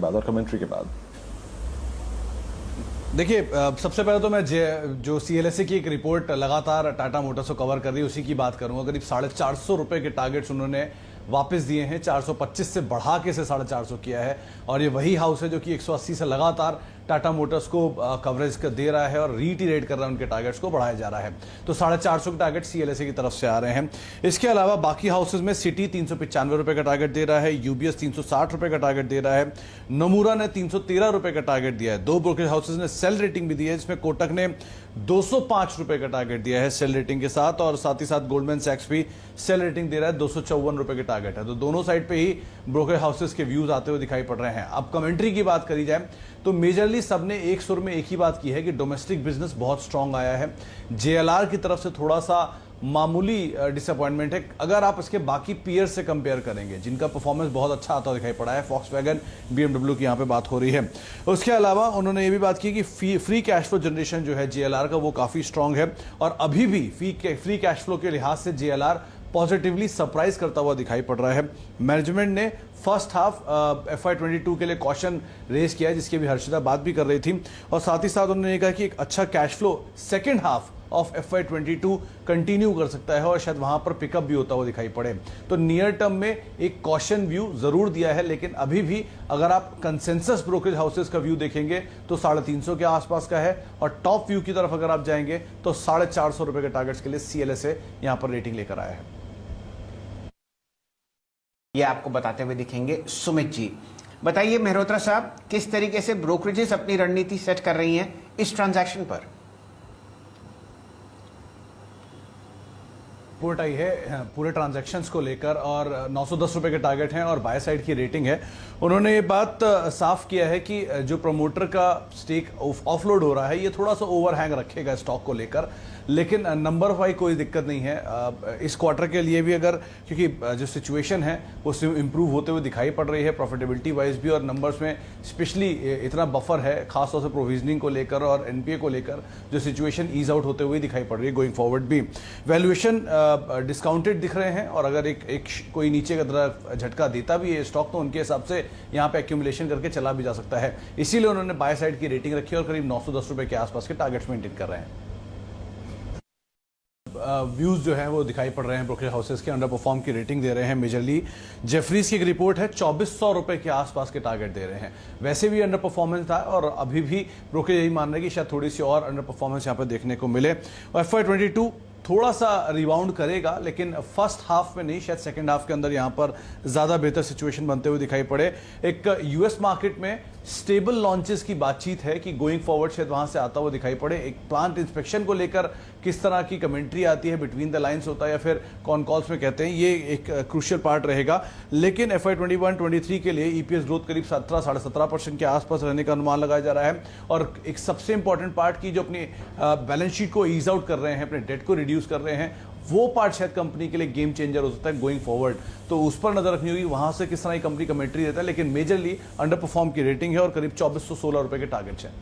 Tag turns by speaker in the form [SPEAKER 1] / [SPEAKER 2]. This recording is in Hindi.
[SPEAKER 1] बाद और कमेंट्री के बाद।
[SPEAKER 2] देखिए, सबसे पहले तो मैं जो CLSA की एक रिपोर्ट लगातार टाटा मोटर्स को कवर कर रही है उसी की बात करूंगा। करीब 450 रुपए के टारगेट्स उन्होंने वापस दिए हैं, 425 से बढ़ा के से 450 किया है। और ये वही हाउस है जो कि 180 से लगातार टाटा मोटर्स को कवरेज दे रहा है और रीइटरेट कर रहा है, उनके टारगेट्स को बढ़ाया जा रहा है। तो 450 के टारगेट CLSA की तरफ से आ रहे हैं। इसके अलावा बाकी हाउसेज में सिटी 395 रुपए का टारगेट दे रहा है, UBS 360 रुपए का टारगेट दे रहा है, नमूरा ने 313 रुपए का टारगेट दिया है। दो ब्रोकरेज हाउसेज ने सेल रेटिंग भी दी है, जिसमें कोटक ने 205 रुपए का टारगेट दिया है सेल रेटिंग के साथ, और साथ ही साथ गोल्डमैन सैक्स भी सेल रेटिंग दे रहा है, 254 रुपए के टारगेट है। तो दोनों साइड पे ही ब्रोकर हाउसेस के व्यूज आते हुए दिखाई पड़ रहे हैं। अब कमेंट्री की बात करी जाए तो मेजरली सबने एक सुर में एक ही बात की है कि डोमेस्टिक बिजनेस बहुत स्ट्रांग आया है। JLR की तरफ से थोड़ा सा मामूली डिसअपॉइंटमेंट है अगर आप इसके बाकी पीयर से कंपेयर करेंगे, जिनका परफॉर्मेंस बहुत अच्छा आता दिखाई पड़ा है। फॉक्सवैगन, BMW की यहाँ पे बात हो रही है। उसके अलावा उन्होंने ये भी बात की कि फ्री कैश फ्लो जनरेशन जो है JLR का वो काफ़ी स्ट्रांग है, और अभी भी फ्री कैश फ्लो के लिहाज से JLR पॉजिटिवली सरप्राइज करता हुआ दिखाई पड़ रहा है। मैनेजमेंट ने फर्स्ट हाफ FY22 के लिए कॉशन रेज किया है, जिसकी भी हर्षिता बात भी कर रही थी, और साथ ही साथ उन्होंने कहा कि एक अच्छा cash flow second half of FY22 continue कर सकता है और शायद वहां पर पिकअप भी होता हुआ दिखाई पड़े। तो नियर टर्म में एक कॉशन व्यू जरूर दिया है, लेकिन अभी भी अगर आप कंसेंसस ब्रोकरेज हाउसेस का व्यू देखेंगे तो 350 के आसपास का है, और टॉप व्यू की तरफ अगर आप जाएंगे तो 450 रुपए के टारगेट्स के लिए CLSA यहां पर रेटिंग लेकर आया है।
[SPEAKER 3] ये आपको बताते हुए दिखेंगे सुमित जी। बताइए मेहरोत्रा साहब, किस तरीके से ब्रोकरेजेस अपनी रणनीति सेट कर रही हैं इस ट्रांजैक्शन पर?
[SPEAKER 2] रिपोर्ट आई है पूरे ट्रांजैक्शंस को लेकर, और 910 रुपए के टारगेट हैं और बाय साइड की रेटिंग है। उन्होंने ये बात साफ किया है कि जो प्रमोटर का स्टेक ऑफलोड हो रहा है ये थोड़ा सा ओवरहैंग रखेगा स्टॉक को लेकर, लेकिन नंबर वाइज कोई दिक्कत नहीं है इस क्वार्टर के लिए भी। अगर क्योंकि जो सिचुएशन है वो इंप्रूव होते हुए दिखाई पड़ रही है प्रॉफिटेबिलिटी वाइज भी, और नंबर्स में स्पेशली इतना बफर है खासतौर से प्रोविजनिंग को लेकर और NPA को लेकर, जो सिचुएशन ईज आउट होते हुए दिखाई पड़ रही है गोइंग फॉरवर्ड भी। वैल्यूएशन डिस्काउंटेड दिख रहे हैं, और अगर एक कोई नीचे का तरफ झटका देता भी है स्टॉक तो उनके हिसाब से यहाँ पे एक्यूमुलेशन करके चला भी जा सकता है। इसीलिए उन्होंने बाय साइड की रेटिंग रखी और करीब 910 रुपए के आसपास के टारगेट्स मेंटेन कर रहे हैं। व्यूज जो है वो दिखाई पड़ रहे हैं ब्रोकरेज हाउसेस के, अंडर परफॉर्म की रेटिंग दे रहे हैं मेजरली। जेफरीज की एक रिपोर्ट है 2400 रुपए के आसपास के टारगेट दे रहे हैं। वैसे भी अंडर परफॉर्मेंस था और अभी भी ब्रोकरेज यही मान रहे हैं कि शायद थोड़ी सी और अंडर परफॉर्मेंस यहाँ पर देखने को मिले। और FY22 थोड़ा सा रिबाउंड करेगा, लेकिन फर्स्ट हाफ में नहीं, शायद सेकंड हाफ के अंदर यहां पर ज्यादा बेहतर सिचुएशन बनते हुए दिखाई पड़े। एक US मार्केट में स्टेबल लॉन्चेस की बातचीत है कि गोइंग फॉरवर्ड शायद वहां से आता हुआ दिखाई पड़े। एक प्लांट इंस्पेक्शन को लेकर किस तरह की कमेंट्री आती है, बिटवीन द लाइंस होता है या फिर कॉन कॉल्स में कहते हैं, ये एक क्रूशियल पार्ट रहेगा। लेकिन FY21-23 के लिए EPS ग्रोथ करीब 17-17.5% के आसपास रहने का अनुमान लगाया जा रहा है। और एक सबसे इंपॉर्टेंट पार्ट की जो अपनी बैलेंस शीट को ईज आउट कर रहे हैं, अपने डेट को रिड्यूस कर रहे हैं, वो पार्ट शायद कंपनी के लिए गेम चेंजर हो सकता है गोइंग फॉरवर्ड। तो उस पर नजर रखनी होगी वहां से किस तरह की कंपनी कमेंट्री देता है, लेकिन मेजरली अंडर परफॉर्म की रेटिंग है और करीब 2416 रुपए के टारगेट्स हैं।